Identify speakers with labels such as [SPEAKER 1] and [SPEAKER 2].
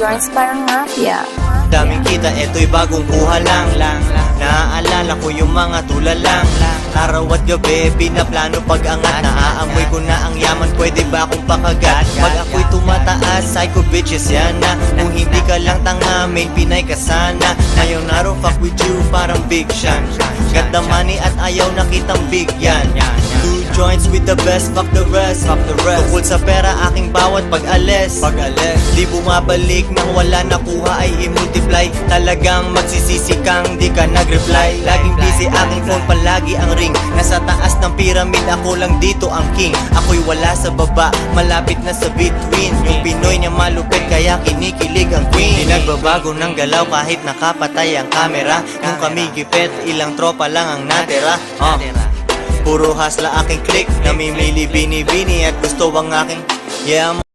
[SPEAKER 1] joints parang mafia.
[SPEAKER 2] Daming kita, eto'y bagong kuha lang. Naaalala ko yung mga tulalang. Araw at gabi, pinaplano pag-angat. Naaamoy ko na ang yaman, pwede ba akong pakagat? Pag ako'y tumataas, psycho bitches yan na. Kung hindi ka lang tanga, may Pinay ka sana. Ngayon araw, fuck with you, parang big shot. Got the money at ayaw nakitang big yan. Two joints with the best, fuck the rest. Tukol sa pera, aking bawat pag-alis. Di bumabalik nang wala nakuha ay i-multiply. Talagang magsisisi kang di ka nag-reply. Laging busy aking phone, palagi ang ring. Nasa taas ng pyramid, ako lang dito ang king. Ako'y wala sa baba, malapit na sa between. Yung Pinoy niya malupit, kaya kinikilig ang queen. Di nagbabago ng galaw kahit nakapatay ang camera. Nung kami gipet, ilang tropa lang ang natira. Puro hasla aking click, namimili bini-bini at gusto ang aking